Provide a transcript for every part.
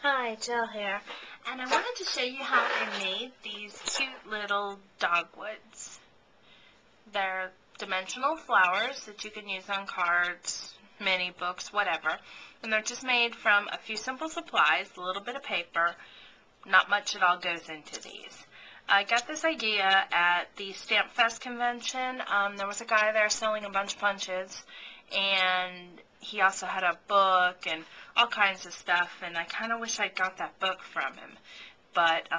Hi, Jill here, and I wanted to show you how I made these cute little dogwoods. They're dimensional flowers that you can use on cards, mini books, whatever, and they're just made from a few simple supplies, a little bit of paper, not much at all goes into these. I got this idea at the Stamp Fest convention. There was a guy there selling a bunch of punches, and he also had a book and all kinds of stuff, and I kind of wish I got that book from him, but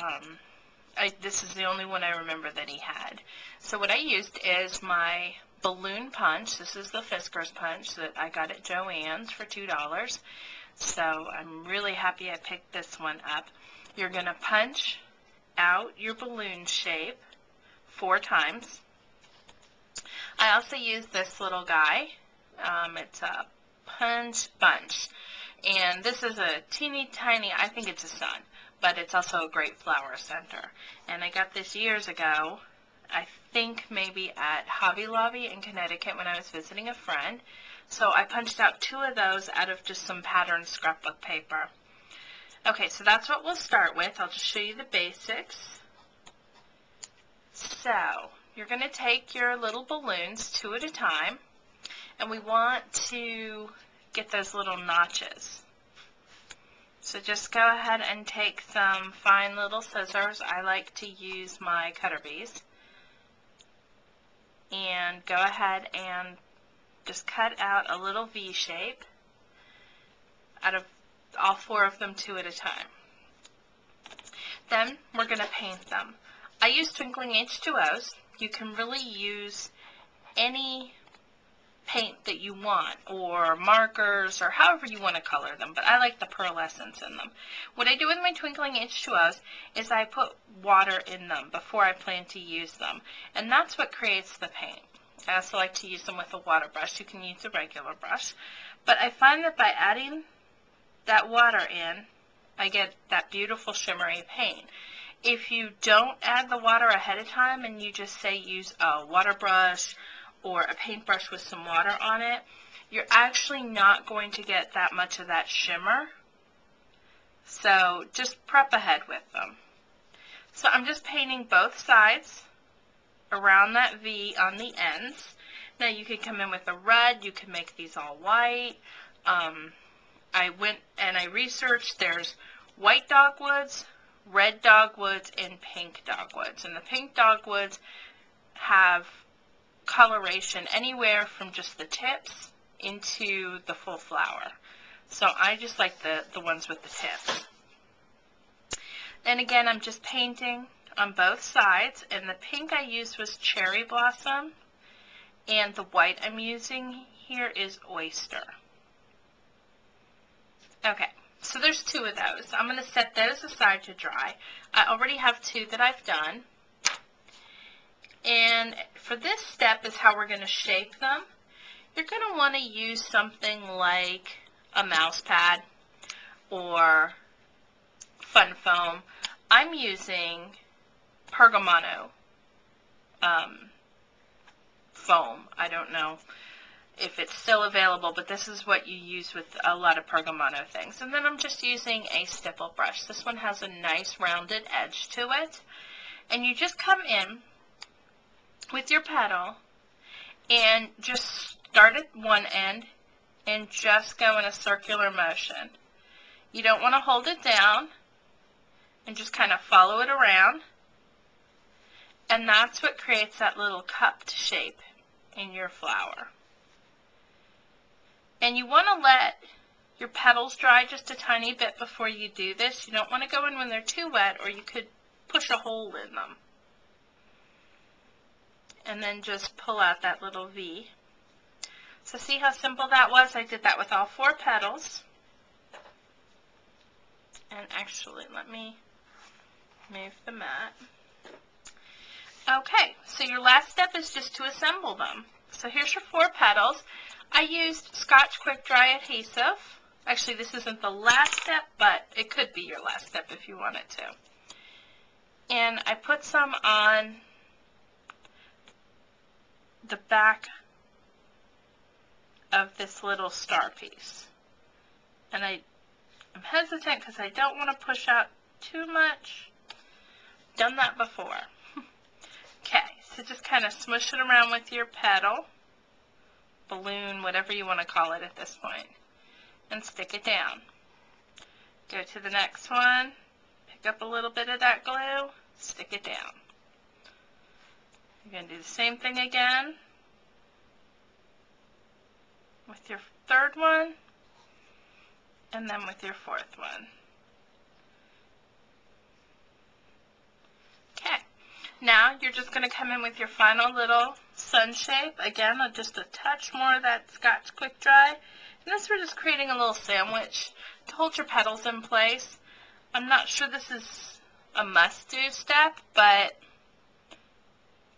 this is the only one I remember that he had. So what I used is my balloon punch. This is the Fisker's punch that I got at Joann's for $2, so I'm really happy I picked this one up. You're going to punch out your balloon shape 4 times. I also use this little guy. It's a punch bunch, and this is a teeny tiny, I think it's a sun, but it's also a great flower center, and I got this years ago, I think maybe at Hobby Lobby in Connecticut when I was visiting a friend. So I punched out 2 of those out of just some patterned scrapbook paper. Okay, so that's what we'll start with. I'll just show you the basics. So you're going to take your little balloons 2 at a time, and we want to get those little notches. So just go ahead and take some fine little scissors. I like to use my cutter bees. And go ahead and just cut out a little V shape out of all 4 of them 2 at a time. Then we're going to paint them. I use Twinkling H2Os. You can really use any paint that you want, or markers, or however you want to color them, but I like the pearlescence in them. What I do with my Twinkling H2Os is I put water in them before I plan to use them, and that's what creates the paint. I also like to use them with a water brush. You can use a regular brush, but I find that by adding that water in, I get that beautiful shimmery paint. If you don't add the water ahead of time and you just say use a water brush or a paintbrush with some water on it, you're actually not going to get that much of that shimmer. So just prep ahead with them. So I'm just painting both sides around that V on the ends. Now you could come in with a red, you can make these all white. I went and I researched, there's white dogwoods, red dogwoods, and pink dogwoods. And the pink dogwoods have coloration anywhere from just the tips into the full flower. So I just like the ones with the tips. Then again, I'm just painting on both sides, and the pink I used was Cherry Blossom, and the white I'm using here is Oyster. Okay, so there's 2 of those. I'm going to set those aside to dry. I already have 2 that I've done. And for this step is how we're going to shape them. You're going to want to use something like a mouse pad or fun foam. I'm using Pergamano foam. I don't know if it's still available, but this is what you use with a lot of Pergamano things. And then I'm just using a stipple brush. This one has a nice rounded edge to it. And you just come in with your petal and just start at one end and just go in a circular motion. You don't want to hold it down, and just kind of follow it around, and that's what creates that little cupped shape in your flower. And you want to let your petals dry just a tiny bit before you do this. You don't want to go in when they're too wet, or you could push a hole in them. And then just pull out that little V. So see how simple that was? I did that with all 4 petals. And actually, let me move the mat. Okay, so your last step is just to assemble them. So here's your 4 petals. I used Scotch Quick Dry adhesive. Actually, this isn't the last step, but it could be your last step if you wanted to. And I put some on the back of this little star piece. And I I'm hesitant because I don't want to push out too much. Done that before. Okay, so just kind of smush it around with your petal, balloon, whatever you want to call it at this point, and stick it down. Go to the next one, pick up a little bit of that glue, stick it down. You're going to do the same thing again with your third one, and then with your fourth one. Okay, now you're just going to come in with your final little sun shape. Again, just a touch more of that Scotch Quick Dry. And this we're just creating a little sandwich to hold your petals in place. I'm not sure this is a must-do step, but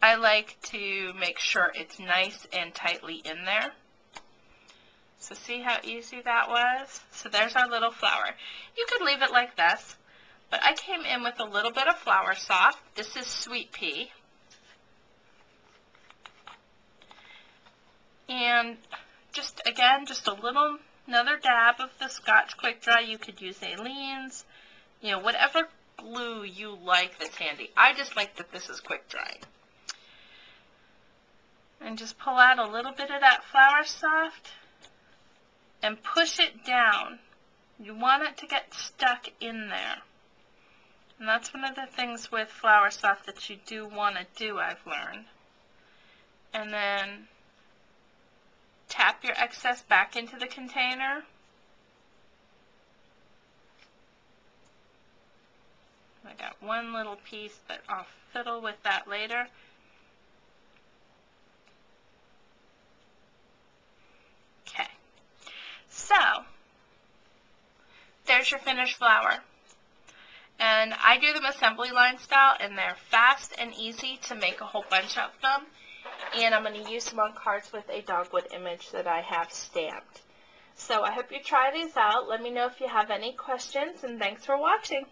I like to make sure it's nice and tightly in there. So see how easy that was? So there's our little flower. You could leave it like this, but I came in with a little bit of flour soft. This is sweet pea. And just, again, just a little, another dab of the Scotch Quick Dry. You could use Aleene's, you know, whatever glue you like that's handy. I just like that this is quick dry. And just pull out a little bit of that flour soft and push it down. You want it to get stuck in there. And that's one of the things with flour soft that you do want to do, I've learned. And then tap your excess back into the container. I got one little piece, but I'll fiddle with that later. Okay. So, there's your finished flower. And I do them assembly line style, and they're fast and easy to make a whole bunch of them. And I'm going to use them on cards with a Dogwood image that I have stamped. So I hope you try these out. Let me know if you have any questions, and thanks for watching.